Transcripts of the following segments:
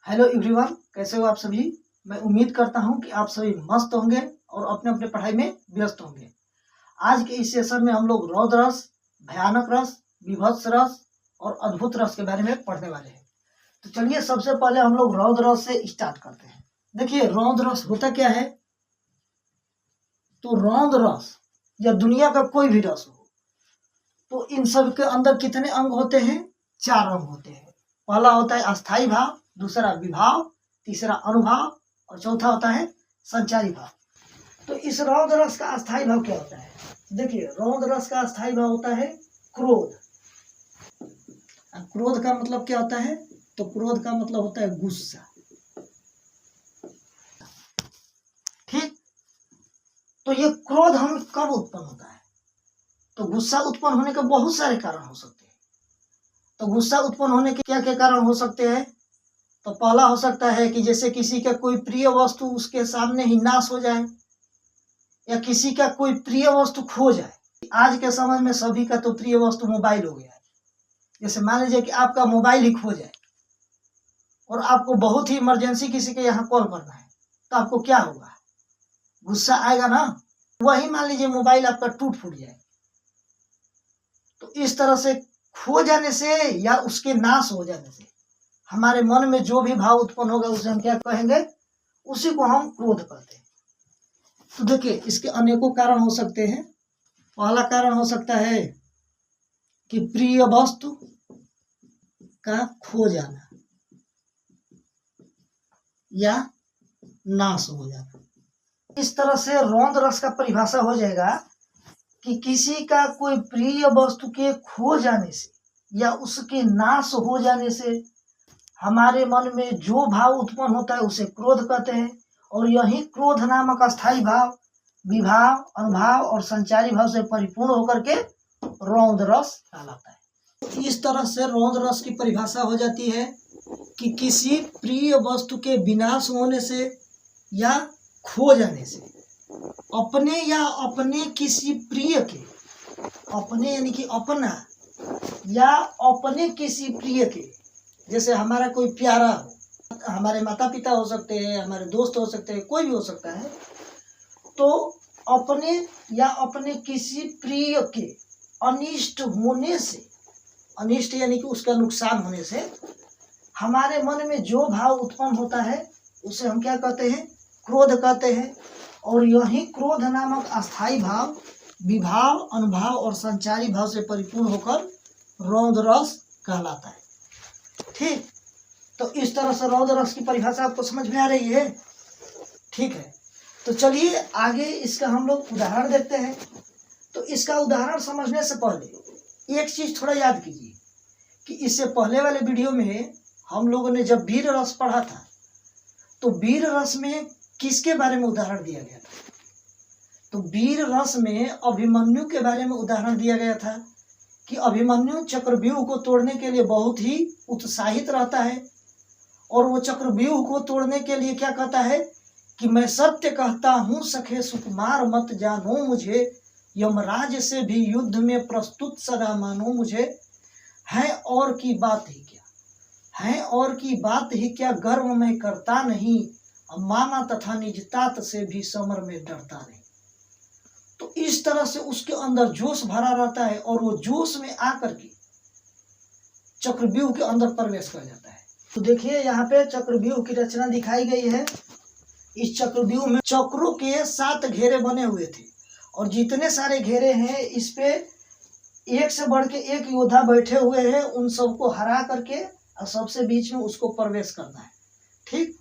Hello everyone, कैसे हो आप सभी। मैं उम्मीद करता हूं कि आप सभी मस्त होंगे और अपने अपने पढ़ाई में व्यस्त होंगे। आज के इस सेशन में हम लोग रौद्र रस, भयानक रस, विभत्स रस और अद्भुत रस के बारे में पढ़ने वाले हैं। तो चलिए सबसे पहले हम लोग रौद्र रस से स्टार्ट करते हैं। देखिए रौद्र रस होता क्या है। तो रौद्र रस या दुनिया का कोई भी रस हो तो इन सब के अंदर कितने अंग होते हैं? 4 अंग होते हैं। पहला होता है अस्थाई भाव, दूसरा विभाव, तीसरा अनुभाव और चौथा होता है संचारी भाव। तो इस रौद्र रस का अस्थाई भाव क्या होता है? देखिए रौद्र रस का अस्थाई भाव होता है क्रोध। क्रोध का मतलब क्या होता है? तो क्रोध का मतलब होता है गुस्सा। ठीक, तो ये क्रोध हम कब उत्पन्न होता है? तो गुस्सा उत्पन्न होने के बहुत सारे कारण हो सकते हैं। तो गुस्सा उत्पन्न होने के क्या क्या कारण हो सकते हैं? तो पहला हो सकता है कि जैसे किसी का कोई प्रिय वस्तु उसके सामने ही नाश हो जाए या किसी का कोई प्रिय वस्तु खो जाए। आज के समय में सभी का तो प्रिय वस्तु मोबाइल हो गया है। जैसे मान लीजिए कि आपका मोबाइल ही खो जाए और आपको बहुत ही इमरजेंसी किसी के यहाँ कॉल करना है, तो आपको क्या होगा? गुस्सा आएगा ना। वही मान लीजिए मोबाइल आपका टूट फूट जाए, तो इस तरह से खो जाने से या उसके नाश हो जाने से हमारे मन में जो भी भाव उत्पन्न होगा उसे हम क्या कहेंगे? उसी को हम क्रोध कहते हैं। तो देखिए इसके अनेकों कारण हो सकते हैं। पहला कारण हो सकता है कि प्रिय वस्तु का खो जाना या नाश हो जाना। इस तरह से रौद्र रस का परिभाषा हो जाएगा कि किसी का कोई प्रिय वस्तु के खो जाने से या उसके नाश हो जाने से हमारे मन में जो भाव उत्पन्न होता है उसे क्रोध कहते हैं। और यही क्रोध नामक अस्थाई भाव विभाव, अनुभाव और संचारी भाव से परिपूर्ण होकर के रौद्र रस कहलाता है। तो इस तरह से रौद्र रस की परिभाषा हो जाती है कि किसी प्रिय वस्तु के विनाश होने से या खो जाने से अपने या अपने किसी प्रिय के, अपने यानी कि अपना या अपने किसी प्रिय के, जैसे हमारा कोई प्यारा हो, हमारे माता पिता हो सकते हैं, हमारे दोस्त हो सकते हैं, कोई भी हो सकता है, तो अपने या अपने किसी प्रिय के अनिष्ट होने से, अनिष्ट यानी कि उसका नुकसान होने से हमारे मन में जो भाव उत्पन्न होता है उसे हम क्या कहते हैं? क्रोध कहते हैं। और यही क्रोध नामक अस्थाई भाव विभाव, अनुभाव और संचारी भाव से परिपूर्ण होकर रौद्र रस कहलाता है। ठीक, तो इस तरह से रौद्र रस की परिभाषा आपको समझ में आ रही है? ठीक है, तो चलिए आगे इसका हम लोग उदाहरण देखते हैं। तो इसका उदाहरण समझने से पहले एक चीज थोड़ा याद कीजिए कि इससे पहले वाले वीडियो में हम लोगों ने जब वीर रस पढ़ा था तो वीर रस में किसके बारे में उदाहरण दिया गया था? तो वीर रस में अभिमन्यु के बारे में उदाहरण दिया गया था कि अभिमन्यु चक्रव्यूह को तोड़ने के लिए बहुत ही उत्साहित रहता है और वो चक्रव्यूह को तोड़ने के लिए क्या कहता है कि मैं सत्य कहता हूँ सखे सुकुमार मत जानो मुझे, यमराज से भी युद्ध में प्रस्तुत सदा मानो मुझे, है और की बात ही क्या, है और की बात ही क्या, गर्व में करता नहीं, माना तथा निजतात से भी समर में डरता नहीं। तो इस तरह से उसके अंदर जोश भरा रहता है और वो जोश में आकर के चक्रव्यूह के अंदर प्रवेश कर जाता है। तो देखिए यहाँ पे चक्रव्यूह की रचना दिखाई गई है। इस चक्रव्यूह में चक्रों के 7 घेरे बने हुए थे और जितने सारे घेरे हैं इस पे एक से बढ़ के एक योद्धा बैठे हुए हैं। उन सबको हरा करके और सबसे बीच में उसको प्रवेश करना है। ठीक,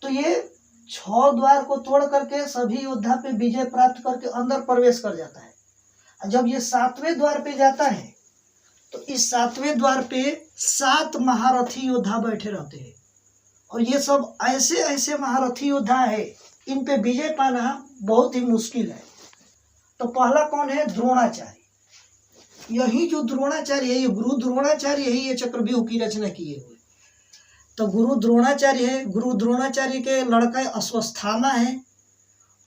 तो ये 6 द्वार को तोड़ करके सभी योद्धा पे विजय प्राप्त करके अंदर प्रवेश कर जाता है। जब ये 7वें द्वार पे जाता है तो इस 7वें द्वार पे 7 महारथी योद्धा बैठे रहते हैं और ये सब ऐसे ऐसे महारथी योद्धा है, इन पे विजय पाना बहुत ही मुश्किल है। तो पहला कौन है? द्रोणाचार्य। यही जो द्रोणाचार्य है, ये गुरु द्रोणाचार्य ही ये चक्रव्यूह की रचना किए हुए। तो गुरु द्रोणाचार्य है, गुरु द्रोणाचार्य के लड़का अश्वस्थामा है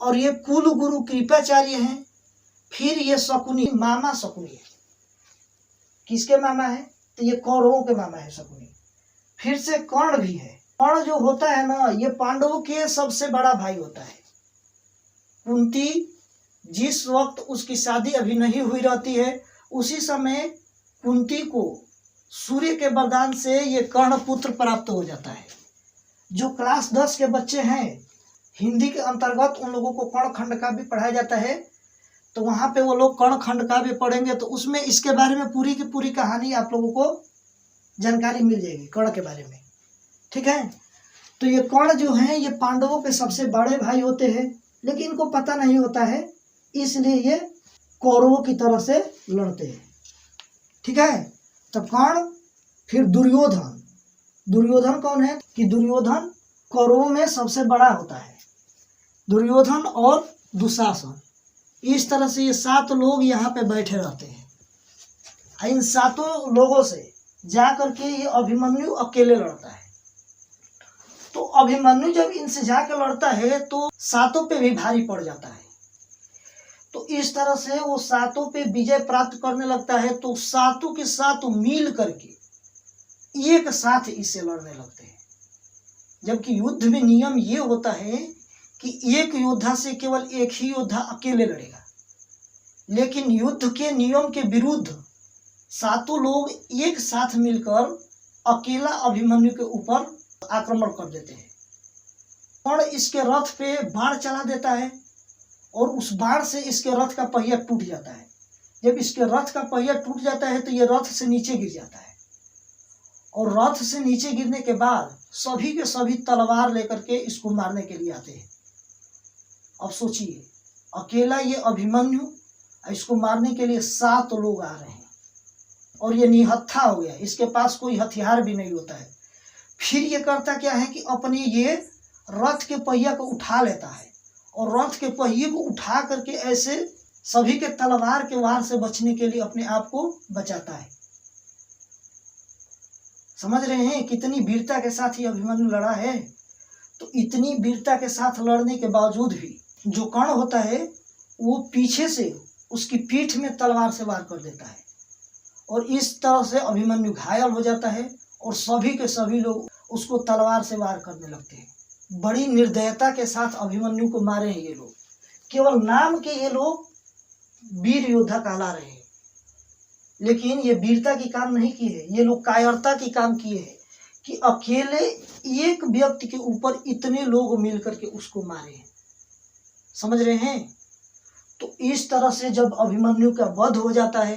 और ये कुल गुरु कृपाचार्य हैं। फिर ये शकुनी, मामा शकुनी है। किसके मामा है? तो ये कौरवों के मामा है शकुनी। फिर से कर्ण भी है कर्ण जो होता है ना, ये पांडवों के सबसे बड़ा भाई होता है। कुंती जिस वक्त उसकी शादी अभी नहीं हुई रहती है, उसी समय कुंती को सूर्य के वरदान से ये कर्ण पुत्र प्राप्त हो जाता है। जो क्लास 10 के बच्चे हैं, हिंदी के अंतर्गत उन लोगों को कर्ण खंड काव्य पढ़ाया जाता है, तो वहाँ पे वो लोग कर्ण खंड काव्य पढ़ेंगे तो उसमें इसके बारे में पूरी की पूरी कहानी आप लोगों को जानकारी मिल जाएगी कर्ण के बारे में। ठीक है, तो ये कर्ण जो हैं ये पांडवों के सबसे बड़े भाई होते हैं, लेकिन इनको पता नहीं होता है, इसलिए ये कौरवों की तरह से लड़ते हैं। ठीक है, तो कर्ण, फिर दुर्योधन। दुर्योधन कौन है कि दुर्योधन कौरवों में सबसे बड़ा होता है। दुर्योधन और दुशासन, इस तरह से ये 7 लोग यहाँ पे बैठे रहते हैं। इन 7 लोगों से जा करके ये अभिमन्यु अकेले लड़ता है। तो अभिमन्यु जब इनसे जाकर लड़ता है तो 7 पे भी भारी पड़ जाता है। तो इस तरह से वो 7 पे विजय प्राप्त करने लगता है। तो 7 के 7 मिल करके एक साथ इससे लड़ने लगते हैं। जबकि युद्ध में नियम ये होता है कि एक योद्धा से केवल एक ही योद्धा अकेले लड़ेगा, लेकिन युद्ध के नियम के विरुद्ध 7 लोग एक साथ मिलकर अकेला अभिमन्यु के ऊपर आक्रमण कर देते हैं और इसके रथ पे बाण चला देता है और उस बाण से इसके रथ का पहिया टूट जाता है। जब इसके रथ का पहिया टूट जाता है तो ये रथ से नीचे गिर जाता है और रथ से नीचे गिरने के बाद सभी के सभी तलवार लेकर के इसको मारने के लिए आते हैं। अब सोचिए, अकेला ये अभिमन्यु, इसको मारने के लिए 7 लोग आ रहे हैं और ये निहत्था हो गया, इसके पास कोई हथियार भी नहीं होता है। फिर ये करता क्या है कि अपने ये रथ के पहिया को उठा लेता है और रथ के पहिए को उठा करके ऐसे सभी के तलवार के वार से बचने के लिए अपने आप को बचाता है। समझ रहे हैं कितनी वीरता के साथ ये अभिमन्यु लड़ा है। तो इतनी वीरता के साथ लड़ने के बावजूद भी जो कर्ण होता है वो पीछे से उसकी पीठ में तलवार से वार कर देता है और इस तरह से अभिमन्यु घायल हो जाता है और सभी के सभी लोग उसको तलवार से वार करने लगते हैं। बड़ी निर्दयता के साथ अभिमन्यु को मारे हैं ये लोग। केवल नाम के ये लोग वीर योद्धा कहला रहे हैं, लेकिन ये वीरता की काम नहीं की है, ये लोग कायरता की काम किए हैं कि अकेले एक व्यक्ति के ऊपर इतने लोग मिलकर के उसको मारे हैं। समझ रहे हैं। तो इस तरह से जब अभिमन्यु का वध हो जाता है,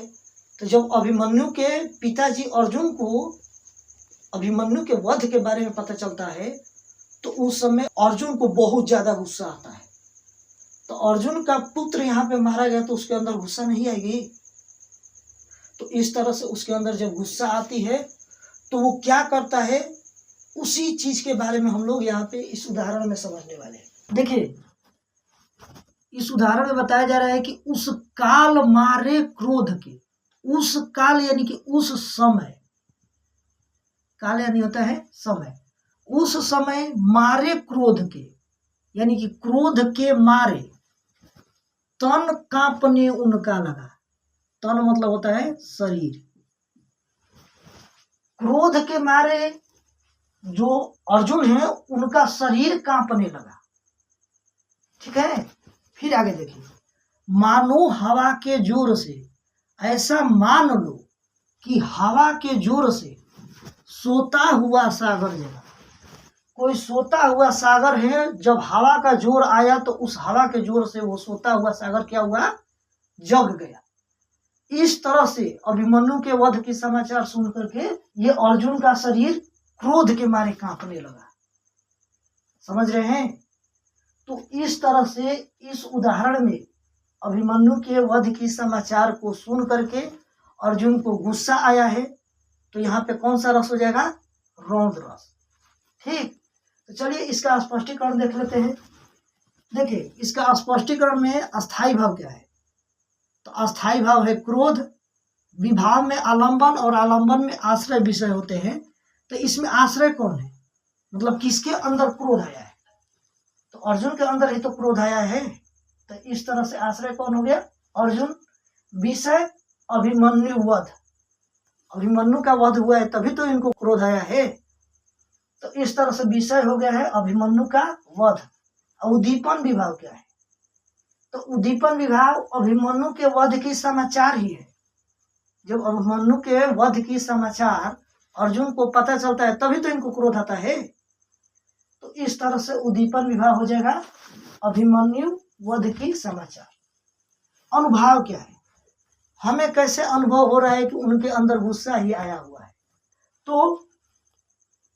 तो जब अभिमन्यु के पिताजी अर्जुन को अभिमन्यु के वध के बारे में पता चलता है तो उस समय अर्जुन को बहुत ज्यादा गुस्सा आता है। तो अर्जुन का पुत्र यहाँ पे मारा गया तो उसके अंदर गुस्सा नहीं आएगी। तो इस तरह से उसके अंदर जब गुस्सा आती है तो वो क्या करता है, उसी चीज के बारे में हम लोग यहाँ पे इस उदाहरण में समझने वाले हैं। देखिए, इस उदाहरण में बताया जा रहा है कि उस काल मारे क्रोध के, उस काल यानी कि उस समय, काल यानी होता है समय, उस समय मारे क्रोध के यानी कि क्रोध के मारे तन कांपने उनका लगा। तन मतलब होता है शरीर। क्रोध के मारे जो अर्जुन है उनका शरीर कांपने लगा। ठीक है, फिर आगे देखिए, मानो हवा के जोर से, ऐसा मान लो कि हवा के जोर से सोता हुआ सागर जगा। कोई सोता हुआ सागर है, जब हवा का जोर आया तो उस हवा के जोर से वो सोता हुआ सागर क्या हुआ, जग गया। इस तरह से अभिमन्यु के वध के समाचार सुन करके ये अर्जुन का शरीर क्रोध के मारे कांपने लगा। समझ रहे हैं। तो इस तरह से इस उदाहरण में अभिमन्यु के वध की समाचार को सुन करके अर्जुन को गुस्सा आया है, तो यहाँ पे कौन सा रस हो जाएगा, रौद्र रस। ठीक, तो चलिए इसका स्पष्टीकरण देख लेते हैं। देखिए, इसका स्पष्टीकरण में अस्थाई भाव क्या है। तो अस्थाई भाव है क्रोध, विभाव में आलंबन और आलंबन में आश्रय विषय होते हैं। तो इसमें आश्रय कौन है, मतलब किसके अंदर क्रोध आया है, तो अर्जुन के अंदर ही तो क्रोध आया है। तो इस तरह से आश्रय कौन हो गया, अर्जुन। विषय अभिमन्यु वध, अभिमन्यु का वध हुआ है तभी तो इनको क्रोध आया है। तो इस तरह से विषय हो गया है अभिमन्यु का वध। उद्दीपन विभाव क्या है? तो उद्दीपन विभाव अभिमन्यु के वध की समाचार ही है। जब अभिमन्यु के वध की समाचार अर्जुन को पता चलता है तभी तो इनको क्रोध आता है। तो इस तरह से उद्दीपन विभाव हो जाएगा अभिमन्यु वध की समाचार। अनुभाव क्या है? हमें कैसे अनुभव हो रहा है कि उनके अंदर गुस्सा ही आया हुआ है। तो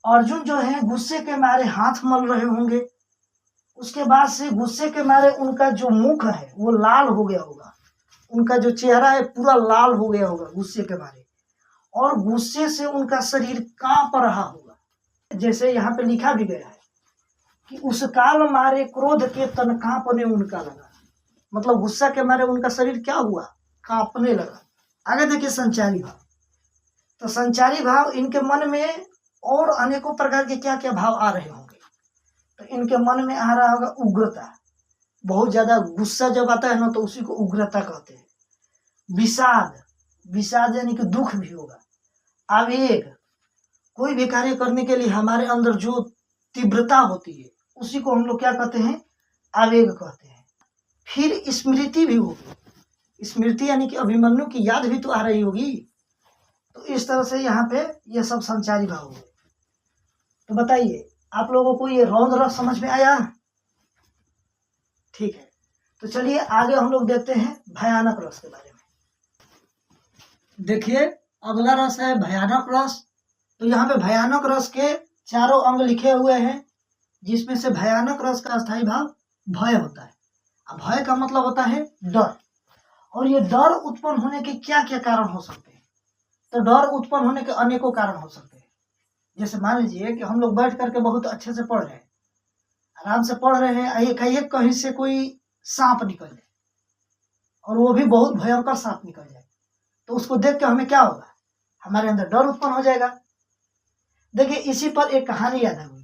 अर्जुन जो है गुस्से के मारे हाथ मल रहे होंगे, उसके बाद से गुस्से के मारे उनका जो मुख है वो लाल हो गया होगा, उनका जो चेहरा है पूरा लाल हो गया होगा गुस्से के मारे, और गुस्से से उनका शरीर कांप रहा होगा। जैसे यहाँ पे लिखा भी गया है कि उस काल मारे क्रोध के तन कांपने उनका लगा, मतलब गुस्सा के मारे उनका शरीर क्या हुआ? कांपने लगा। आगे देखिए संचारी भाव। तो संचारी भाव, इनके मन में और अनेकों प्रकार के क्या क्या भाव आ रहे होंगे। तो इनके मन में आ रहा होगा उग्रता, बहुत ज्यादा गुस्सा जब आता है ना तो उसी को उग्रता कहते हैं। विषाद, विषाद यानी कि दुख भी होगा। आवेग, कोई भी कार्य करने के लिए हमारे अंदर जो तीव्रता होती है उसी को हम लोग क्या कहते हैं? आवेग कहते हैं। फिर स्मृति भी होगी। स्मृति यानी कि अभिमन्यु की याद भी तो आ रही होगी। तो इस तरह से यहाँ पे ये सब संचारी भाव हुए। तो बताइए आप लोगों को ये रौद्र रस समझ में आया? ठीक है, तो चलिए आगे हम लोग देखते हैं भयानक रस के बारे में। देखिए अगला रस है भयानक रस। तो यहाँ पे भयानक रस के चारों अंग लिखे हुए हैं, जिसमें से भयानक रस का स्थायी भाव भय होता है। अब भय का मतलब होता है डर। और ये डर उत्पन्न होने के क्या क्या कारण हो सकते हैं? तो डर उत्पन्न होने के अनेकों कारण हो सकते हैं। जैसे मान लीजिए कि हम लोग बैठ करके बहुत अच्छे से पढ़ रहे हैं, आराम से पढ़ रहे हैं, एकाएक कहीं से कोई सांप निकल जाए, और वो भी बहुत भयंकर सांप निकल जाए, तो उसको देख के हमें क्या होगा? हमारे अंदर डर उत्पन्न हो जाएगा। देखिए इसी पर एक कहानी याद आ गई।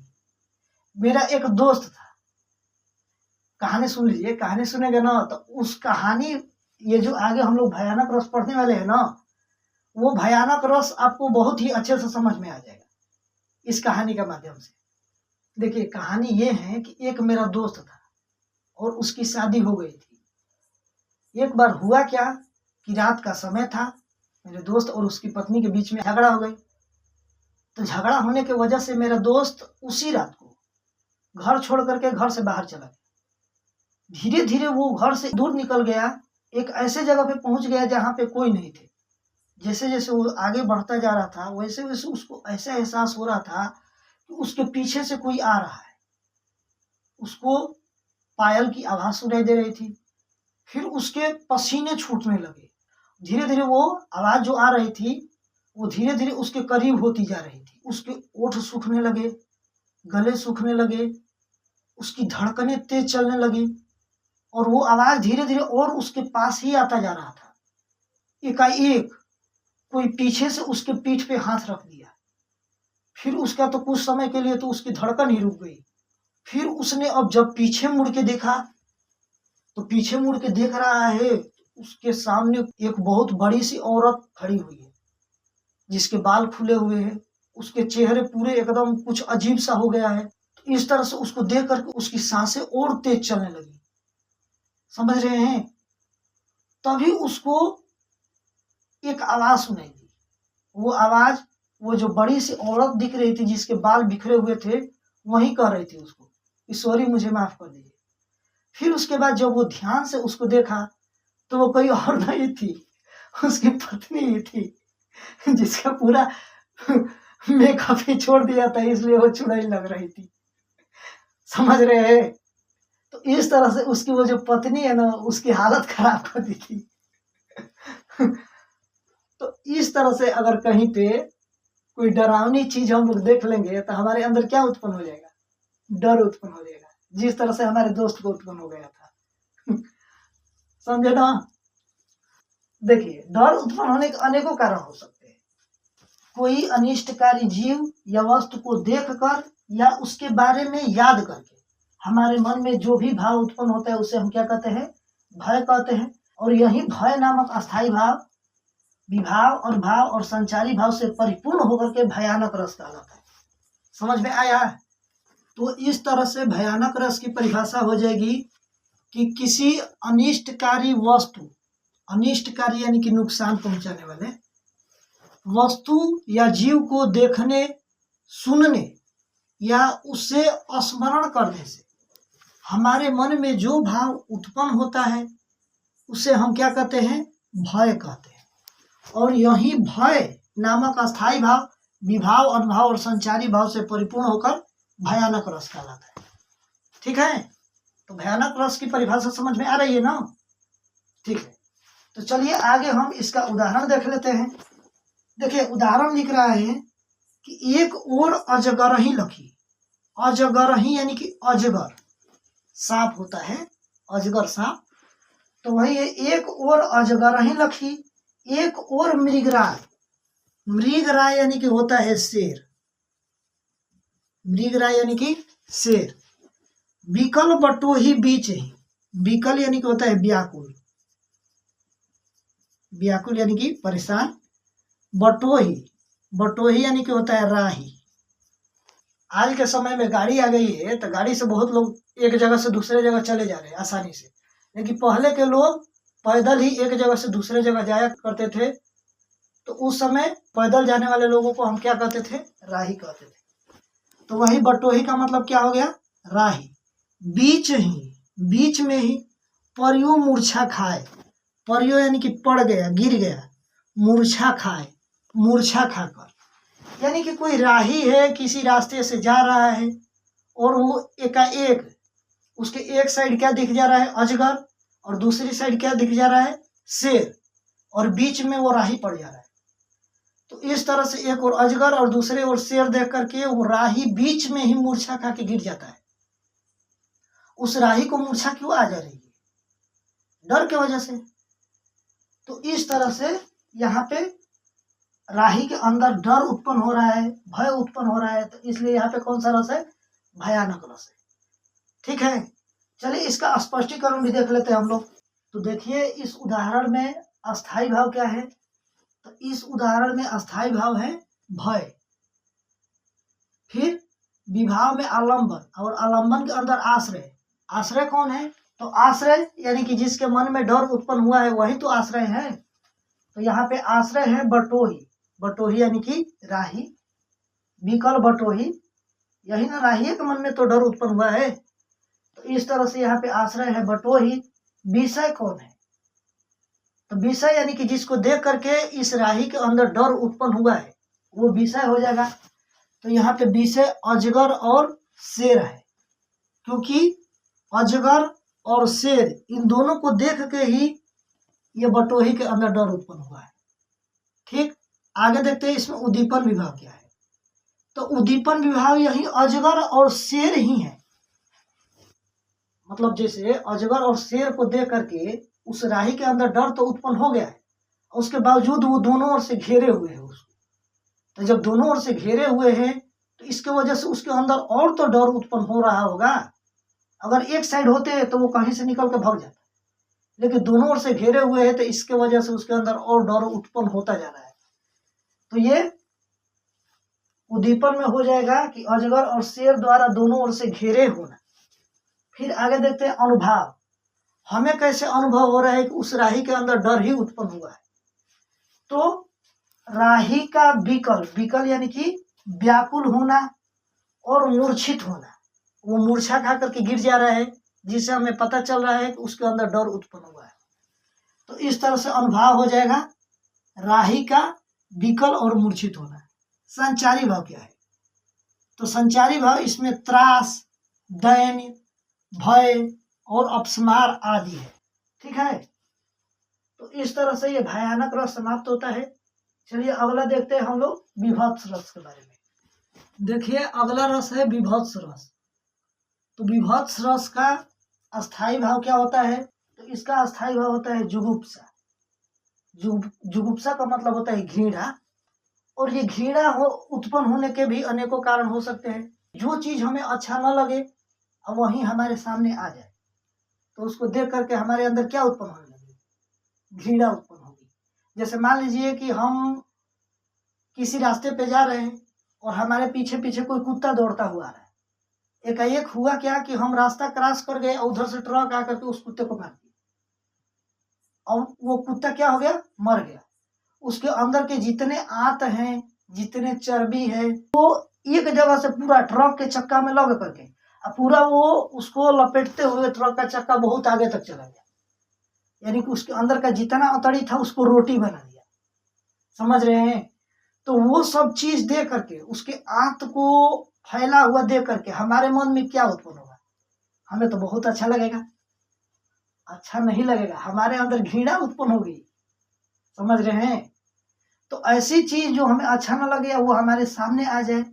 मेरा एक दोस्त था, कहानी सुन लीजिए, कहानी सुनेंगे ना तो उस कहानी, ये जो आगे हम लोग भयानक रस पढ़ने वाले हैं ना, वो भयानक रस आपको बहुत ही अच्छे से समझ में आ जाएगा इस कहानी के माध्यम से। देखिए कहानी ये है कि एक मेरा दोस्त था और उसकी शादी हो गई थी। एक बार हुआ क्या कि रात का समय था, मेरे दोस्त और उसकी पत्नी के बीच में झगड़ा हो गई। तो झगड़ा होने की वजह से मेरा दोस्त उसी रात को घर छोड़ करके घर से बाहर चला गया। धीरे धीरे वो घर से दूर निकल गया, एक ऐसे जगह पे पहुंच गया जहाँ पे कोई नहीं थे। जैसे जैसे वो आगे बढ़ता जा रहा था वैसे वैसे उसको ऐसा एहसास हो रहा था कि उसके पीछे से कोई आ रहा है। उसको पायल की आवाज सुनाई दे रही थी, फिर उसके पसीने छूटने लगे। धीरे धीरे वो आवाज जो आ रही थी वो धीरे धीरे उसके करीब होती जा रही थी। उसके ओठ सूखने लगे, गले सूखने लगे, उसकी धड़कनें तेज चलने लगी, और वो आवाज धीरे धीरे और उसके पास ही आता जा रहा था। एकाएक कोई पीछे से उसके पीठ पे हाथ रख दिया। फिर उसका तो कुछ समय के लिए तो उसकी धड़कन ही रुक गई। फिर उसने अब जब पीछे मुड़ के देखा तो पीछे मुड़ के देख रहा है उसके सामने एक बहुत बड़ी सी औरत खड़ी हुई है, जिसके बाल खुले हुए हैं, उसके चेहरे पूरे एकदम कुछ अजीब सा हो गया है। तो इस तरह से उसको देख करके उसकी सांसें और तेज चलने लगी। समझ रहे हैं? तभी उसको एक आवाज सुनाई दी। वो आवाज, वो जो बड़ी सी औरत दिख रही थी जिसके बाल बिखरे हुए थे, वही कह रही थी उसको, ईश्वरी मुझे माफ कर दीजिए। फिर उसके बाद जब वो ध्यान से उसको देखा तो वो कोई और नहीं थी, उसकी पत्नी ही थी, जिसका पूरा मेकअप ही छोड़ दिया था, इसलिए वो चुड़ैल लग रही थी। समझ रहे हैं? तो इस तरह से उसकी वो जो पत्नी है ना, उसकी हालत खराब कर दी थी। तो इस तरह से अगर कहीं पे कोई डरावनी चीज हम लोग देख लेंगे तो हमारे अंदर क्या उत्पन्न हो जाएगा? डर उत्पन्न हो जाएगा, जिस तरह से हमारे दोस्त को उत्पन्न हो गया था। समझे ना? देखिए डर उत्पन्न होने के अनेकों कारण हो सकते हैं। कोई अनिष्टकारी जीव या वस्तु को देखकर या उसके बारे में याद करके हमारे मन में जो भी भाव उत्पन्न होता है उसे हम क्या कहते हैं? भय कहते हैं। और यही भय नामक अस्थाई भाव विभाव और भाव और संचारी भाव से परिपूर्ण होकर के भयानक रस कहलाता है। समझ में आया? तो इस तरह से भयानक रस की परिभाषा हो जाएगी कि किसी अनिष्टकारी वस्तु, अनिष्टकारी यानी कि नुकसान पहुंचाने वाले वस्तु या जीव को देखने, सुनने या उससे स्मरण करने से हमारे मन में जो भाव उत्पन्न होता है उसे हम क्या कहते हैं? भय कहते हैं। और यही भय नामक अस्थाई भाव विभाव, अनुभाव और संचारी भाव से परिपूर्ण होकर भयानक रस कहलाता है। ठीक है, तो भयानक रस की परिभाषा समझ में आ रही है ना? ठीक है, तो चलिए आगे हम इसका उदाहरण देख लेते हैं। देखिए उदाहरण लिख रहा है कि एक और अजगरही लखी, अजगरही यानी कि अजगर सांप होता है, अजगर सांप, तो वही है एक और अजगरही लखी, एक और मृगराय, मृगराय यानी कि होता है शेर, मृगराय यानी कि शेर, बिकल बटोही बीच ही, बिकल यानी कि होता है व्याकुल, व्याकुल यानी कि परेशान, बटोही, बटोही यानी कि होता है राही। आज के समय में गाड़ी आ गई है तो गाड़ी से बहुत लोग एक जगह से दूसरे जगह चले जा रहे हैं आसानी से, लेकिन पहले के लोग पैदल ही एक जगह से दूसरे जगह जाया करते थे। तो उस समय पैदल जाने वाले लोगों को हम क्या कहते थे? राही कहते थे। तो वही बटोही का मतलब क्या हो गया? राही। बीच ही, बीच में ही, परियो मूर्छा खाए, परियो यानी कि पड़ गया, गिर गया, मूर्छा खाए, मूर्छा खाकर, यानी कि कोई राही है किसी रास्ते से जा रहा है और वो एकाएक उसके एक साइड क्या दिख जा रहा है? अजगर, और दूसरी साइड क्या दिख जा रहा है? शेर, और बीच में वो राही पड़ जा रहा है। तो इस तरह से एक और अजगर और दूसरे और शेर देख करके वो राही बीच में ही मूर्छा खा के गिर जाता है। उस राही को मूर्छा क्यों आ जा रही है? डर की वजह से। तो इस तरह से यहाँ पे राही के अंदर डर उत्पन्न हो रहा है, भय उत्पन्न हो रहा है, तो इसलिए यहाँ पे कौन सा रस है? भयानक रस है। ठीक है, चलिए इसका स्पष्टीकरण भी देख लेते हैं हम लोग। तो देखिए इस उदाहरण में अस्थाई भाव क्या है? तो इस उदाहरण में अस्थाई भाव है भय, फिर विभाव में आलंबन, और आलंबन के अंदर आश्रय। आश्रय कौन है? तो आश्रय यानी कि जिसके मन में डर उत्पन्न हुआ है वही तो आश्रय है। तो यहाँ पे आश्रय है बटोही, बटोही यानी कि राही, विकल बटोही, यही ना, राही के मन में तो डर उत्पन्न हुआ है। तो इस तरह से यहाँ पे आश्रय है बटोही। विषय कौन है? तो विषय यानी कि जिसको देख करके इस राही के अंदर डर उत्पन्न हुआ है वो विषय हो जाएगा। तो यहाँ पे विषय अजगर और शेर है, क्योंकि अजगर और शेर इन दोनों को देख के ही ये बटोही के अंदर डर उत्पन्न हुआ है। ठीक, आगे देखते हैं इसमें उद्दीपन विभाव क्या है। तो उद्दीपन विभाव यही अजगर और शेर ही है। मतलब जैसे अजगर और शेर को देख करके उस राही के अंदर डर तो उत्पन्न हो गया है, उसके बावजूद वो दोनों ओर से घेरे हुए हैं उसको। तो जब दोनों ओर से घेरे हुए हैं तो इसके वजह से उसके अंदर और तो डर उत्पन्न हो रहा होगा। अगर एक साइड होते तो वो कहीं से निकल के भाग जाता, लेकिन दोनों ओर से घेरे हुए हैं तो इसके वजह से उसके अंदर और डर उत्पन्न होता जा रहा है। तो ये उद्दीपन में हो जाएगा कि अजगर और शेर द्वारा दोनों ओर से घेरे होना। फिर आगे देखते हैं अनुभाव। हमें कैसे अनुभव हो रहा है कि उस राही के अंदर डर ही उत्पन्न हुआ है? तो राही का विकल, विकल यानी कि व्याकुल होना और मूर्छित होना, वो मूर्छा खा करके गिर जा रहा है, जिससे हमें पता चल रहा है कि उसके अंदर डर उत्पन्न हुआ है। तो इस तरह से अनुभव हो जाएगा राही का विकल और मूर्छित होना। संचारी भाव क्या है? तो संचारी भाव इसमें त्रास, दैन्य, भय और अपस्मार आदि है। ठीक है, तो इस तरह से ये भयानक रस समाप्त होता है। चलिए अगला देखते हैं हम लोग विभत्स रस के बारे में। देखिए अगला रस है विभत्स रस। तो विभत्स रस का अस्थाई भाव क्या होता है? तो इसका अस्थाई भाव होता है जुगुप्सा। जुगुप्सा का मतलब होता है घृणा, और ये घृणा हो उत्पन्न होने के भी अनेकों कारण हो सकते हैं। जो चीज हमें अच्छा न लगे और वही हमारे सामने आ जाए तो उसको देख करके हमारे अंदर क्या उत्पन्न होने लगे? घृणा उत्पन्न होगी। जैसे मान लीजिए कि हम किसी रास्ते पे जा रहे हैं और हमारे पीछे पीछे कोई कुत्ता दौड़ता हुआ आ रहा है। एकाएक हुआ क्या कि हम रास्ता क्रॉस कर गए और उधर से ट्रक आकर के उस कुत्ते को मार दिया और वो कुत्ता क्या हो गया, मर गया। उसके अंदर के जितने आंत हैं, जितने चर्बी है, वो एक जगह से पूरा ट्रक के चक्का में लग करके पूरा वो उसको लपेटते हुए ट्रक का चक्का बहुत आगे तक चला गया। यानी कि उसके अंदर का जितना अतड़ी था उसको रोटी बना दिया। समझ रहे हैं? तो वो सब चीज देख करके, उसके आंत को फैला हुआ देख करके हमारे मन में क्या उत्पन्न होगा? हमें तो बहुत अच्छा लगेगा? अच्छा नहीं लगेगा, हमारे अंदर घृणा उत्पन्न होगी। समझ रहे हैं? तो ऐसी चीज जो हमें अच्छा न लगे, वो हमारे सामने आ जाए,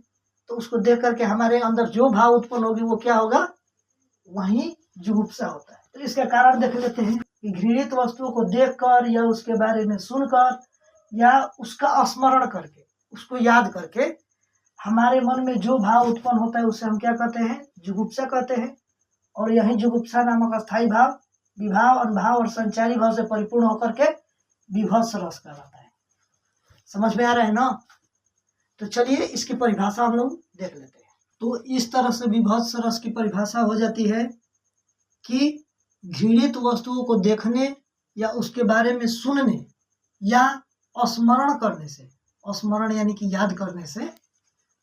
तो उसको देख करके हमारे अंदर जो भाव उत्पन्न होगी वो क्या होगा? वही जुगुप्सा होता है। तो इसका कारण देख लेते हैं कि घृणित वस्तुओं को देखकर या उसके बारे में सुनकर या उसका स्मरण करके, उसको याद करके हमारे मन में जो भाव उत्पन्न होता है उसे हम क्या कहते हैं? जुगुप्सा कहते हैं। और यही जुगुप्सा नामक अस्थायी भाव विभाव, अनुभाव और संचारी भाव से परिपूर्ण होकर के विभत्स रस कहलाता है। समझ में आ रहा है ना? तो चलिए इसकी परिभाषा हम लोग देख लेते हैं। तो इस तरह से विभत्स रस की परिभाषा हो जाती है कि घृणित वस्तुओं को देखने या उसके बारे में सुनने या स्मरण करने से, स्मरण यानी कि याद करने से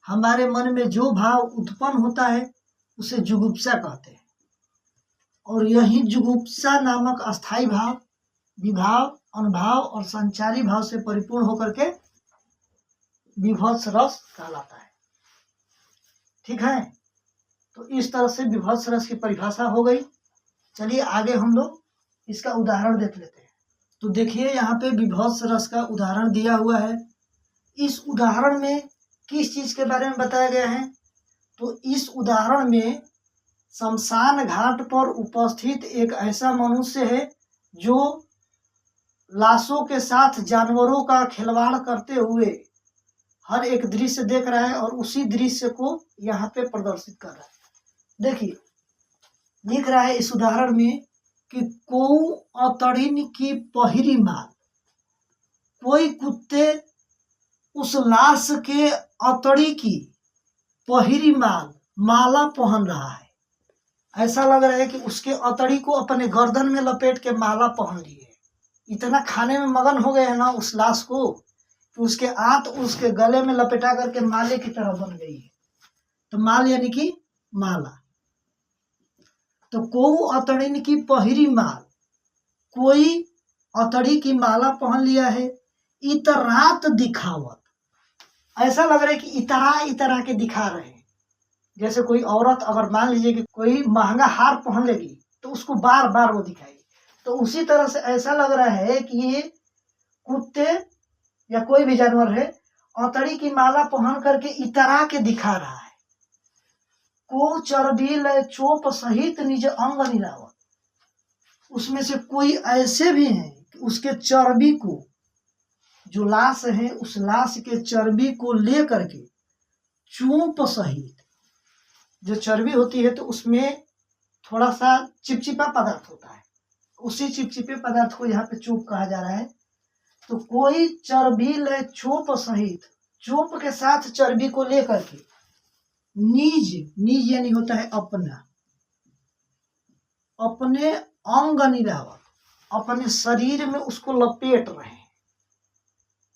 हमारे मन में जो भाव उत्पन्न होता है उसे जुगुप्सा कहते हैं। और यही जुगुप्सा नामक अस्थायी भाव विभाव, अनुभाव और संचारी भाव से परिपूर्ण होकर के विभत्स रस कहलाता है। ठीक है? तो इस तरह से विभत्स रस की परिभाषा हो गई। चलिए आगे हम लोग इसका उदाहरण देख लेते हैं। तो देखिए यहाँ पे विभत्स रस का उदाहरण दिया हुआ है। इस उदाहरण में किस चीज के बारे में बताया गया है? तो इस उदाहरण में शमशान घाट पर उपस्थित एक ऐसा मनुष्य है जो लाशों के साथ जानवरों का खिलवाड़ करते हुए हर एक दृश्य देख रहा है और उसी दृश्य को यहाँ पे प्रदर्शित कर रहा है। देखिए लिख रहा है इस उदाहरण में कि कोऊ अतड़िन की पहिरी माल, कोई कुत्ते उस लाश के अतड़ी की पहिरी माल, माला पहन रहा है। ऐसा लग रहा है कि उसके अतड़ी को अपने गर्दन में लपेट के माला पहन लिए। इतना खाने में मगन हो गए हैं ना उस लाश को कि उसके आंत उसके गले में लपेटा करके माले की तरह बन गई है। तो माल यानी कि माला। तो कोऊ अतड़िन की पहिरी माल, कोई अतड़ी की माला पहन लिया है। इतरात दिखावत, ऐसा लग रहा है कि इतरा इतरा के दिखा रहे हैं। जैसे कोई औरत अगर मान लीजिए कि कोई महंगा हार पहन लेगी तो उसको बार बार वो दिखाएगी, तो उसी तरह से ऐसा लग रहा है कि ये कुत्ते या कोई भी जानवर है अतड़ी की माला पहन करके इतरा के दिखा रहा है। को चर्बी लय चोप सहित निज अंग निरावत, उसमें से कोई ऐसे भी हैं कि उसके चर्बी को, जो लाश है उस लाश के चर्बी को ले करके चोप सहित, जो चर्बी होती है तो उसमें थोड़ा सा चिपचिपा पदार्थ होता है, उसी चिपचिपे पदार्थ को यहाँ पे चोप कहा जा रहा है। तो कोई चर्बी ले चोप सहित, चोप के साथ चर्बी को लेकर के निज, निज यानी होता है अपना, अपने अंग निरावत, अपने शरीर में उसको लपेट रहे हैं।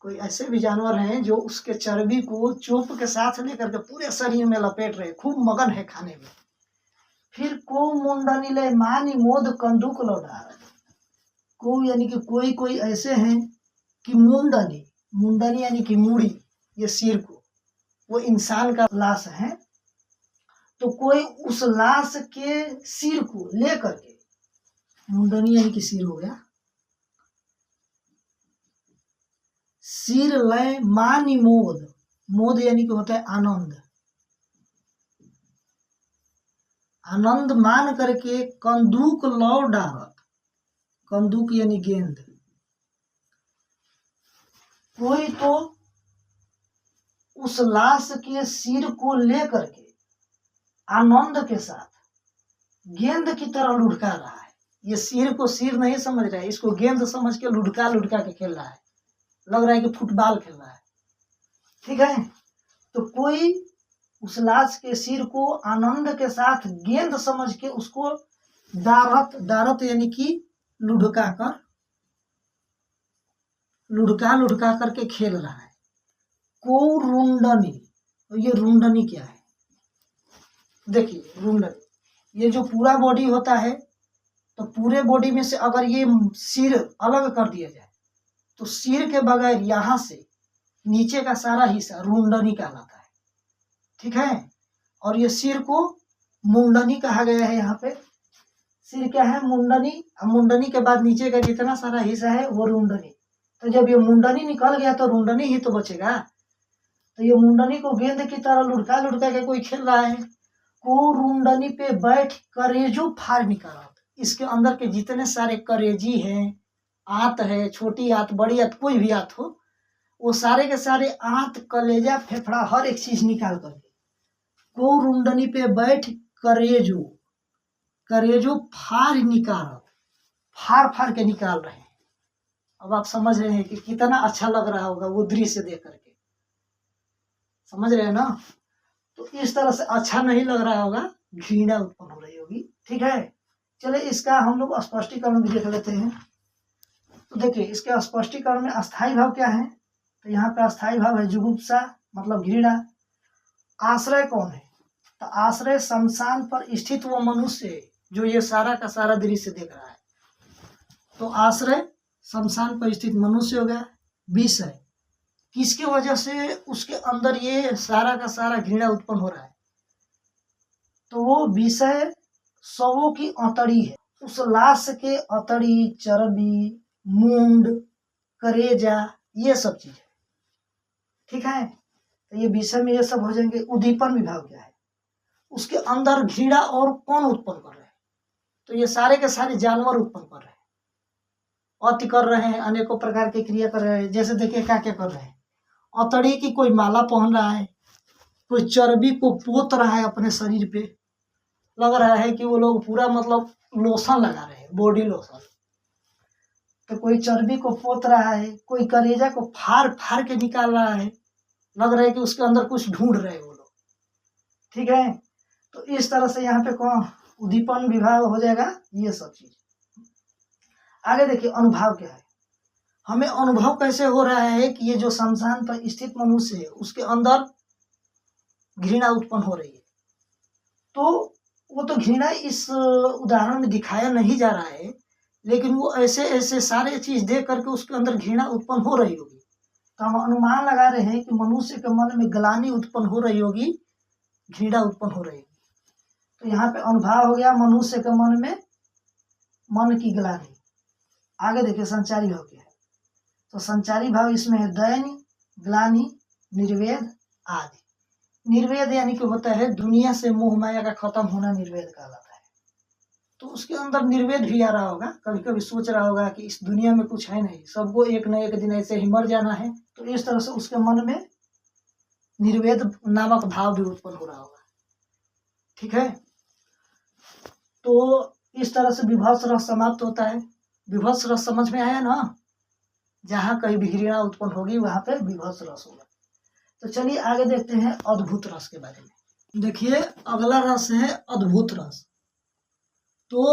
कोई ऐसे भी जानवर हैं जो उसके चर्बी को चोप के साथ लेकर के पूरे शरीर में लपेट रहे, खूब मगन है खाने में। फिर को मुंडनी ले मानी मोद कंदुक लौटा, को यानी कि कोई कोई ऐसे हैं कि मुंडनी, मुंडनी यानी कि मूड़ी, ये सिर को, वो इंसान का लाश है, तो कोई उस लाश के सिर को लेकर के, मुंडनी यानी कि सिर हो गया, सिर लय मानी मोद, मोद यानी कि होता है आनंद, आनंद मान करके कंदूक लौ डारत, कंदूक यानी गेंद, कोई तो उस लाश के सिर को लेकर के आनंद के साथ गेंद की तरह लुढ़का रहा है। ये सिर को सिर नहीं समझ रहा है, इसको गेंद समझ के लुढ़का लुढ़का के खेल रहा है, लग रहा है कि फुटबॉल खेल रहा है। ठीक है? तो कोई उस लाश के सिर को आनंद के साथ गेंद समझ के उसको दारत दारत यानी कि लुढ़का लुढ़का करके खेल रहा है। को रुंडनी, तो ये रुंडनी क्या है? देखिए रुंडनी, ये जो पूरा बॉडी होता है, तो पूरे बॉडी में से अगर ये सिर अलग कर दिया जाए तो सिर के बगैर यहाँ से नीचे का सारा हिस्सा रुंडनी कहलाता है। ठीक है, और ये सिर को मुंडनी कहा गया है। यहाँ पे सिर क्या है? मुंडनी। मुंडनी के बाद नीचे का जितना सारा हिस्सा है वो रुंडनी। तो जब ये मुंडनी निकल गया तो रुंडनी ही तो बचेगा। तो ये मुंडनी को गेंद की तरह लुढ़का लुढ़का के कोई खेल रहा है। को रुंडनी पे बैठ करेजो फाड़ निकाला, इसके अंदर के जितने सारे करेजी हैं, आंत है, छोटी आंत बड़ी आंत कोई भी आंत हो, वो सारे के सारे आंत कलेजा फेफड़ा हर एक चीज निकाल करके को रुंडनी पे बैठ करेजो करेजो फाड़ निकाल, फाड़ फाड़ के निकाल रहे हैं। अब आप समझ रहे हैं कि कितना अच्छा लग रहा होगा वो दृश्य देख करके, समझ रहे हैं ना? तो इस तरह से अच्छा नहीं लग रहा होगा, घृणा उत्पन्न हो रही होगी। ठीक है, चलिए इसका हम लोग स्पष्टीकरण भी देख लेते हैं। तो देखिए इसके स्पष्टीकरण में अस्थाई भाव क्या है? तो यहाँ पे अस्थाई भाव है जुगुप्सा, मतलब घृणा। आश्रय कौन है? तो आश्रय शमशान पर स्थित वो मनुष्य है जो ये सारा का सारा दृश्य देख रहा है। तो आश्रय शमशान पर स्थित मनुष्य हो गया। विषय, किसकी वजह से उसके अंदर ये सारा का सारा घृणा उत्पन्न हो रहा है? तो वो विषय शवों की अतड़ी है। उस लाश के अतड़ी, चर्बी, मूंड, करेजा, ये सब चीज है। ठीक है, तो ये विषय में ये सब हो जाएंगे। उद्दीपन विभाग क्या है? उसके अंदर घृणा और कौन उत्पन्न कर रहे हैं? तो ये सारे के सारे जानवर उत्पन्न कर रहे हैं, अति कर रहे हैं, अनेकों प्रकार की क्रिया कर रहे हैं। जैसे देखिए क्या क्या कर रहे हैं। अतड़ी की कोई माला पहन रहा है, कोई चर्बी को पोत रहा है अपने शरीर पे, लग रहा है कि वो लोग पूरा मतलब लोशन लगा रहे हैं, बॉडी लोशन। तो कोई चर्बी को पोत रहा है, कोई कलेजा को फाड़ फाड़ के निकाल रहा है, लग रहा है कि उसके अंदर कुछ ढूंढ रहे हैं वो लोग। ठीक है, तो इस तरह से यहाँ पे कौन उद्दीपन विभाग हो जाएगा, ये सब चीज। आगे देखिए अनुभव क्या है? हमें अनुभव कैसे हो रहा है कि ये जो शमशान पर स्थित मनुष्य है उसके अंदर घृणा उत्पन्न हो रही है। तो वो तो घृणा इस उदाहरण में दिखाया नहीं जा रहा है, लेकिन वो ऐसे ऐसे सारे चीज देख करके उसके अंदर घृणा उत्पन्न हो रही होगी। तो हम अनुमान लगा रहे हैं कि मनुष्य के मन में ग्लानि उत्पन्न हो रही होगी, घृणा उत्पन्न हो रही होगी। तो यहाँ पे अनुभव हो गया मनुष्य के मन में, मन की ग्लानि। आगे देखिए संचारी भाव क्या है? तो संचारी भाव इसमें है दैन्य, ग्लानि, निर्वेद आदि। निर्वेद यानी कि होता है दुनिया से मोह माया का खत्म होना, निर्वेद कहलाता है। तो उसके अंदर निर्वेद भी आ रहा होगा, कभी कभी सोच रहा होगा कि इस दुनिया में कुछ है नहीं, सबको एक न एक दिन ऐसे ही मर जाना है। तो इस तरह से उसके मन में निर्वेद नामक भाव भी उत्पन्न हो रहा होगा। ठीक है, तो इस तरह से विभत्स रस समाप्त होता है। विभत्स रस समझ में आया ना? जहाँ कहीं भी घृणा उत्पन्न होगी वहां पे विभत्स रस होगा। तो चलिए आगे देखते हैं अद्भुत रस के बारे में। देखिए अगला रस है अद्भुत रस। तो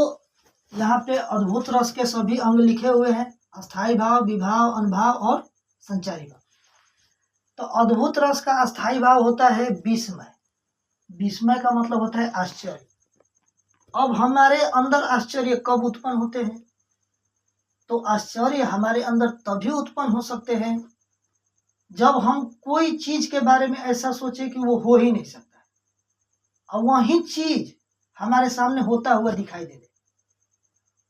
यहाँ पे अद्भुत रस के सभी अंग लिखे हुए हैं, अस्थाई भाव, विभाव, अनुभाव और संचारी भाव। तो अद्भुत रस का अस्थाई भाव होता है विस्मय। विस्मय का मतलब होता है आश्चर्य। अब हमारे अंदर आश्चर्य कब उत्पन्न होते हैं? तो आश्चर्य हमारे अंदर तभी उत्पन्न हो सकते हैं जब हम कोई चीज के बारे में ऐसा सोचे कि वो हो ही नहीं सकता, और वही चीज हमारे सामने होता हुआ दिखाई दे दे।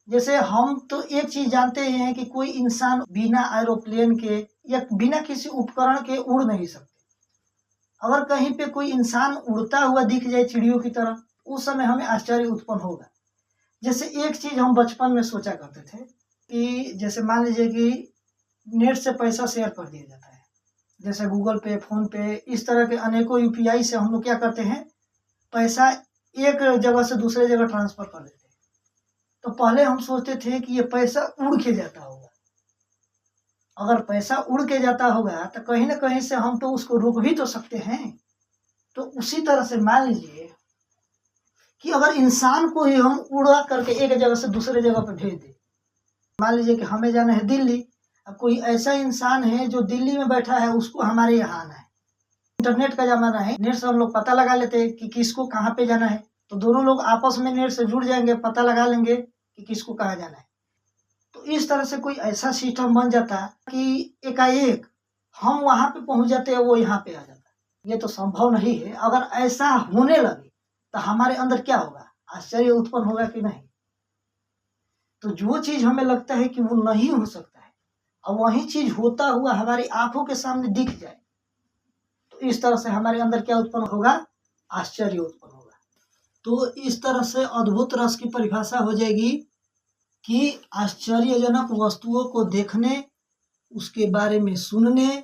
जैसे हम तो एक चीज जानते हैं कि कोई इंसान बिना एरोप्लेन के या बिना किसी उपकरण के उड़ नहीं सकते। अगर कहीं पे कोई इंसान उड़ता हुआ दिख जाए चिड़ियों की तरह, उस समय हमें आश्चर्य उत्पन्न होगा। जैसे एक चीज हम बचपन में सोचा करते थे कि जैसे मान लीजिए कि नेट से पैसा शेयर कर दिया जाता है, जैसे गूगल पे, फोन पे, इस तरह के अनेकों यूपीआई से हम लोग क्या करते हैं, पैसा एक जगह से दूसरे जगह ट्रांसफर कर देते हैं। तो पहले हम सोचते थे कि ये पैसा उड़ के जाता होगा, अगर पैसा उड़ के जाता होगा तो कहीं ना कहीं से हम तो उसको रोक भी तो सकते हैं। तो उसी तरह से मान लीजिए कि अगर इंसान को ही हम उड़ा करके एक जगह से दूसरे जगह पर भेज दें, मान लीजिए कि हमें जाना है दिल्ली, अब कोई ऐसा इंसान है जो दिल्ली में बैठा है, उसको हमारे यहाँ आना है। इंटरनेट का जमाना है, नेट से हम लोग पता लगा लेते हैं कि किसको कहाँ पे जाना है, तो दोनों लोग आपस में नेट से जुड़ जाएंगे, पता लगा लेंगे कि किसको कहाँ जाना है। तो इस तरह से कोई ऐसा सिस्टम बन जाता कि एकाएक हम वहां पे पहुंच जाते हैं, वो यहाँ पे आ जाता है। ये तो संभव नहीं है। अगर ऐसा होने लगे तो हमारे अंदर क्या होगा, आश्चर्य उत्पन्न होगा कि नहीं। तो जो चीज हमें लगता है कि वो नहीं हो सकता है, और वही चीज होता हुआ हमारी आंखों के सामने दिख जाए, तो इस तरह से हमारे अंदर क्या उत्पन्न होगा, आश्चर्य उत्पन्न होगा। तो इस तरह से अद्भुत रस की परिभाषा हो जाएगी कि आश्चर्यजनक वस्तुओं को देखने, उसके बारे में सुनने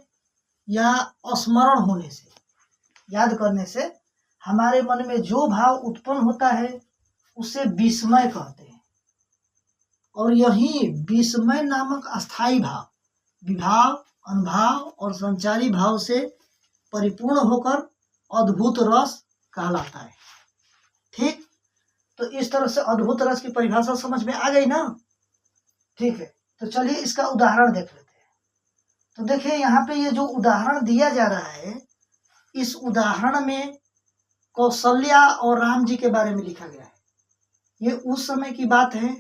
या स्मरण होने से, याद करने से हमारे मन में जो भाव उत्पन्न होता है उसे विस्मय कहते हैं। और यही विस्मय नामक अस्थाई भाव विभाव, अनुभाव और संचारी भाव से परिपूर्ण होकर अद्भुत रस कहलाता है। ठीक, तो इस तरह से अद्भुत रस की परिभाषा समझ में आ गई ना। ठीक है, तो चलिए इसका उदाहरण देख लेते हैं। तो देखिए यहाँ पे ये जो उदाहरण दिया जा रहा है, इस उदाहरण में कौशल्या और राम जी के बारे में लिखा गया है। ये उस समय की बात है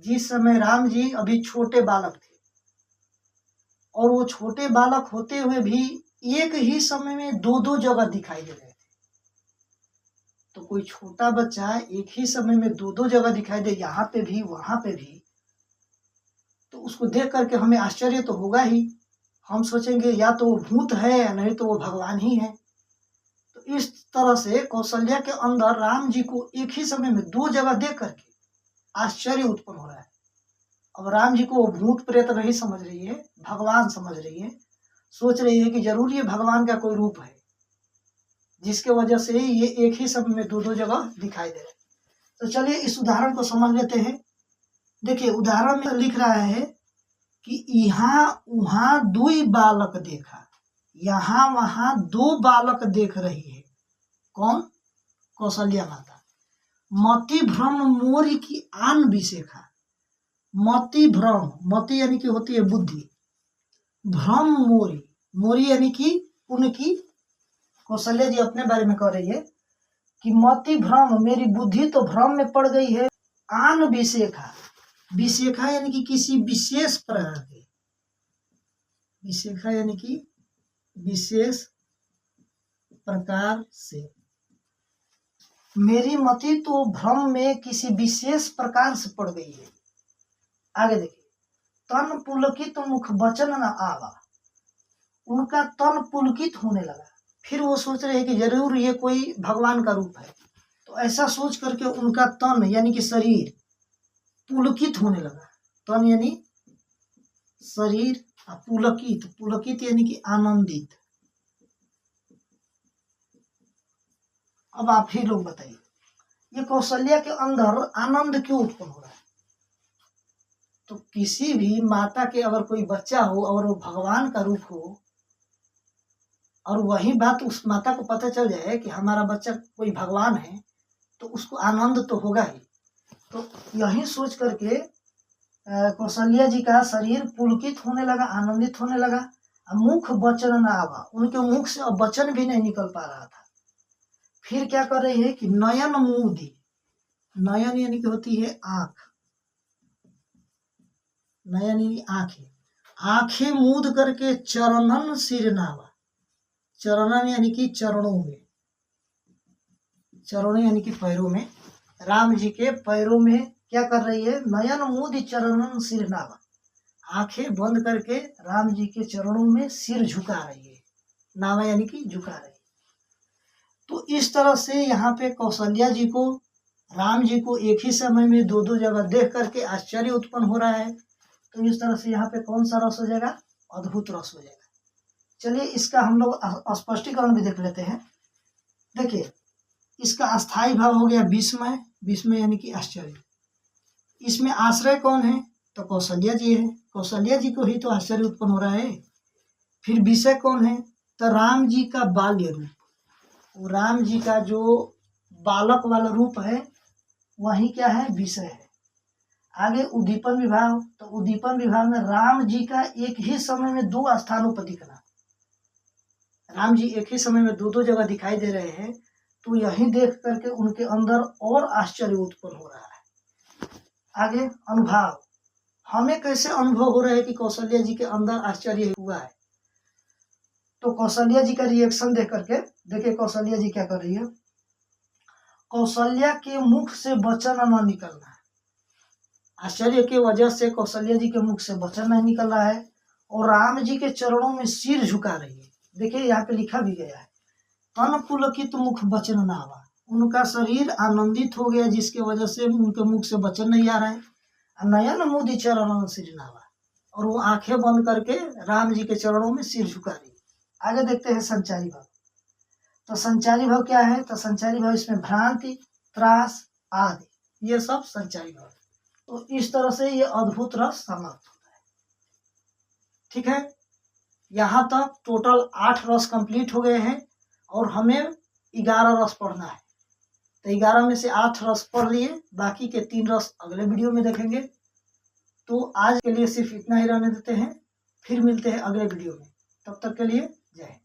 जिस समय राम जी अभी छोटे बालक थे, और वो छोटे बालक होते हुए भी एक ही समय में दो दो जगह दिखाई दे रहे थे। तो कोई छोटा बच्चा एक ही समय में दो दो जगह दिखाई दे, यहाँ पे भी वहां पे भी, तो उसको देख करके हमें आश्चर्य तो होगा ही। हम सोचेंगे या तो वो भूत है या नहीं तो वो भगवान ही है। तो इस तरह से कौशल्या के अंदर राम जी को एक ही समय में दो जगह देख करके आश्चर्य उत्पन्न हो रहा है। अब राम जी को वो भूत प्रेत नहीं समझ रही है, भगवान समझ रही है। सोच रही है कि जरूर ये भगवान का कोई रूप है, जिसके वजह से ये एक ही समय में दो दो जगह दिखाई दे रहे हैं। तो चलिए इस उदाहरण को समझ लेते हैं। देखिए उदाहरण में लिख रहा है कि यहाँ वहां दो बालक देखा, यहाँ वहां दो बालक देख रही है। कौन? कौशल्या माता। मति भ्रम मोरी की आन विशेखा। मति भ्रम, मति यानी कि होती है बुद्धि, भ्रम मोरी, मोरी यानी कि उनकी, कौशल्या जी अपने बारे में कह रही है कि मति भ्रम, मेरी बुद्धि तो भ्रम में पड़ गई है। आन विशेखा, विशेखा यानी कि किसी विशेष प्रकार के, विशेखा यानी कि विशेष प्रकार से, मेरी मति तो भ्रम में किसी विशेष प्रकार से पड़ गई है। आगे देखिए, तन पुलकित मुख वचन न आवा, उनका तन पुलकित होने लगा। फिर वो सोच रहे हैं कि जरूर ये कोई भगवान का रूप है। तो ऐसा सोच करके उनका तन यानी कि शरीर पुलकित होने लगा। तन यानी शरीर, पुलकित, पुलकित यानी कि आनंदित। अब आप ही लोग बताइए, ये कौशल्या के अंदर आनंद क्यों उत्पन्न हो रहा है? तो किसी भी माता के अगर कोई बच्चा हो और वो भगवान का रूप हो, और वही बात उस माता को पता चल जाए कि हमारा बच्चा कोई भगवान है, तो उसको आनंद तो होगा ही। तो यही सोच करके कौशल्या जी का शरीर पुलकित होने लगा, आनंदित होने लगा। मुख वचन न आवा, उनके मुख से अब वचन भी नहीं निकल पा रहा था। फिर क्या कर रही है कि नयन मूदी, नयन यानी कि होती है आंख, नयन यानी आंखें, आंखें मूद करके चरणन सिर नावा, चरणन यानी कि चरणों में, चरणों यानी कि पैरों में, राम जी के पैरों में क्या कर रही है? नयन मूद चरणन सिर नावा, आंखें बंद करके राम जी के चरणों में सिर झुका रही है। नावा यानी कि झुका रही है। तो इस तरह से यहाँ पे कौशल्या जी को, राम जी को एक ही समय में दो दो जगह देख करके आश्चर्य उत्पन्न हो रहा है। तो इस तरह से यहाँ पे कौन सा रस हो जाएगा? अद्भुत रस हो जाएगा। चलिए इसका हम लोग स्पष्टीकरण भी देख लेते हैं। देखिए इसका अस्थाई भाव हो गया विस्मय, विस्मय यानी कि आश्चर्य। इसमें आश्रय कौन है? तो कौशल्या जी है। कौशल्या जी को ही तो आश्चर्य उत्पन्न हो रहा है। फिर विषय कौन है? तो राम जी का बाल्य रूप, वो राम जी का जो बालक वाला रूप है वही क्या है? विषय है। आगे उद्दीपन विभाग, तो उद्दीपन विभाग में राम जी का एक ही समय में दो स्थानों पर दिखना, राम जी एक ही समय में दो जगह दिखाई दे रहे हैं, तो यही देख करके उनके अंदर और आश्चर्य उत्पन्न हो रहा है। आगे अनुभाव, हमें कैसे अनुभव हो रहा है कि कौशल्या जी के अंदर आश्चर्य हुआ है? तो कौशल्या जी का रिएक्शन देख करके देखिए कौशल्या जी क्या कर रही है। कौशल्या के मुख से वचन न निकलना है, आश्चर्य की वजह से कौशल्या जी के मुख से वचन नहीं निकल रहा है और राम जी के चरणों में सिर झुका रही है। देखिए यहाँ पे लिखा भी गया है, तन पुलकित मुख वचन नावा, उनका शरीर आनंदित हो गया जिसके वजह से उनके मुख से वचन नहीं आ रहा है। नयन मुदि चरण सिर नावा, और वो आंखें बंद करके राम जी के चरणों में सिर झुका रही है। आगे देखते हैं संचारी भाव। तो संचारी भाव क्या है? तो संचारी भाव इसमें भ्रांति, त्रास आदि, ये सब संचारी भाव। तो इस तरह से ये अद्भुत रस समाप्त होता है। ठीक है, यहाँ तक टोटल 8 रस कंप्लीट हो गए हैं और हमें 11 रस पढ़ना है। तो 11 में से 8 रस पढ़ लिए, बाकी के 3 रस अगले वीडियो में देखेंगे। तो आज के लिए सिर्फ इतना ही रहने देते हैं, फिर मिलते हैं अगले वीडियो में। तब तक के लिए जय हिंद।